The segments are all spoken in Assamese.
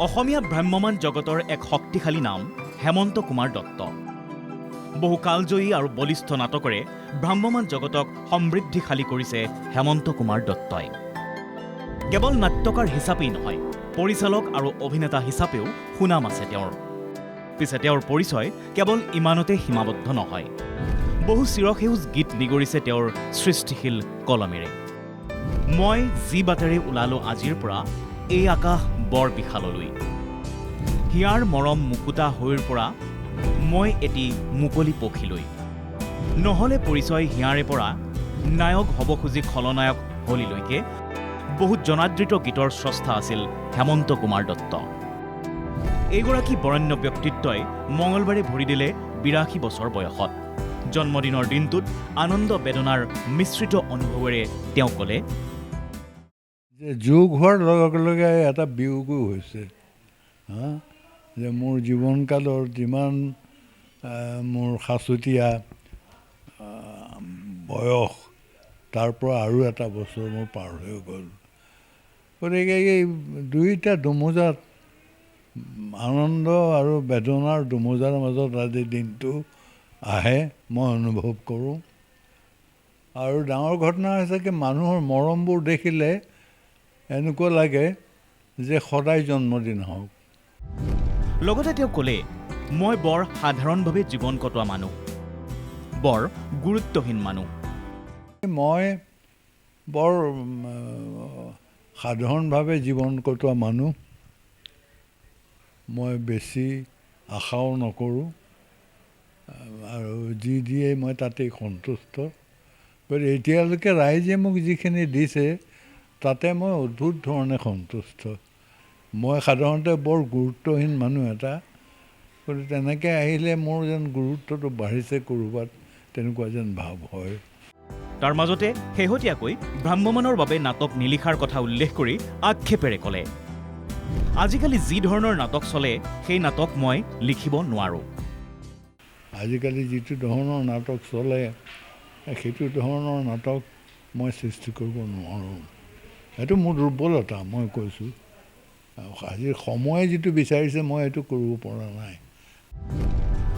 অসমীয়া ভ্ৰাম্যমান জগতৰ এক শক্তিশালী নাম হেমন্ত কুমাৰ দত্ত। বহু কালজয়ী আৰু বলিষ্ঠ নাটকেৰে ভ্ৰাম্যমান জগতক সমৃদ্ধিশালী কৰিছে হেমন্ত কুমাৰ দত্তই। কেৱল নাট্যকাৰ হিচাপেই নহয়, পৰিচালক আৰু অভিনেতা হিচাপেও সুনাম আছে তেওঁৰ। পিছে তেওঁৰ পৰিচয় কেৱল ইমানতে সীমাবদ্ধ নহয়। বহু চিৰসেউজ গীত নিগৰিছে তেওঁৰ সৃষ্টিশীল কলমেৰে। মই যি বাটেৰে ওলালো আজিৰ পৰা এই আকাশ বৰ বিশাললৈ, হিয়াৰ মৰম মুকুতা হৈৰ পৰা মই এটি মুকলি পক্ষীলৈ। নহলে পৰিচয় হিয়াৰে পৰা নায়ক হ'ব খুজি খলনায়ক হলিলৈকে বহুত জনাদৃত গীতৰ স্ৰষ্টা আছিল হেমন্ত কুমাৰ দত্ত। এইগৰাকী বৰেণ্য ব্যক্তিত্বই মঙলবাৰে ভৰি দিলে ৮২ বছৰ বয়সত। জন্মদিনৰ দিনটোত আনন্দ বেদনাৰ মিশ্ৰিত অনুভৱেৰে তেওঁ ক'লে, যে যোগ হোৱাৰ লগে লগে এটা বিয়োগো হৈছে যে মোৰ জীৱনকালৰ যিমান মোৰ সাঁচতীয়া বয়স তাৰ পৰা আৰু এটা বছৰ মোৰ পাৰ হৈ গ'ল। গতিকে এই দুয়োটা দোমোজাত আনন্দ আৰু বেদনাৰ দোমোজাৰ মাজত আজি দিনটো আহে, মই অনুভৱ কৰোঁ। আৰু ডাঙৰ ঘটনা হৈছে কি মানুহৰ মৰমবোৰ দেখিলে এনেকুৱা লাগে যে সদায় জন্মদিন হওক। লগতে তেওঁ ক'লে, মই বৰ সাধাৰণভাৱে জীৱন কটোৱা মানুহ, বৰ গুৰুত্বহীন মানুহ। মই বৰ সাধাৰণভাৱে জীৱন কটোৱা মানুহ। মই বেছি আশাও নকৰোঁ আৰু যি দিয়ে মই তাতেই সন্তুষ্ট। গতিকে এতিয়ালৈকে ৰাইজে মোক যিখিনি দিছে তাতে মই অদ্ভুত ধৰণে সন্তুষ্ট। মই সাধাৰণতে বৰ গুৰুত্বহীন মানুহ এটা, গতিকে তেনেকৈ আহিলে মোৰ যেন গুৰুত্বটো বাঢ়িছে ক'ৰবাত, তেনেকুৱা যেন ভাৱ হয়। তাৰ মাজতে শেহতীয়াকৈ ভ্ৰাম্যমানৰ বাবে নাটক নিলিখাৰ কথা উল্লেখ কৰি আক্ষেপেৰে ক'লে, আজিকালি যি ধৰণৰ নাটক চলে সেই নাটক মই লিখিব নোৱাৰোঁ। আজিকালি যিটো ধৰণৰ নাটক চলে সেইটো ধৰণৰ নাটক মই সৃষ্টি কৰিব নোৱাৰোঁ। সেইটো মোৰ দুৰ্বলতা, মই কৈছোঁ। আজিৰ সময়ে যিটো বিচাৰিছে মই সেইটো কৰিব পৰা নাই।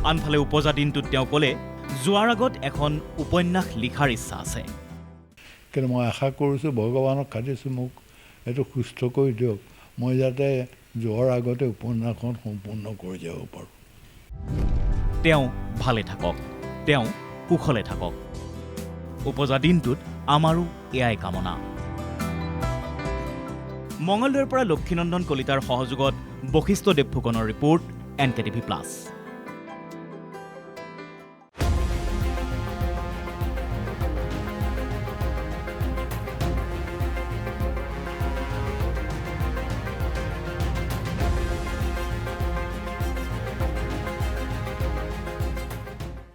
আনফালে উপজা দিনটোত তেওঁ ক'লে, যোৱাৰ আগত এখন উপন্যাস লিখাৰ ইচ্ছা আছে। কিন্তু মই আশা কৰিছোঁ, ভগৱানক খাটিছোঁ মোক এইটো সুস্থ কৰি দিয়ক, মই যাতে যোৱাৰ আগতে উপন্যাসখন সম্পূৰ্ণ কৰি যাব পাৰোঁ। তেওঁ ভালে থাকক, তেওঁ কুশলে থাকক। উপজা দিনটোত আমাৰো এয়াই কামনা। মঙলদৈৰ পৰা লক্ষীনন্দন কলিতাৰ সহযোগত বশিষ্ঠ দেৱফুকনৰ ৰিপৰ্ট, NKTV+।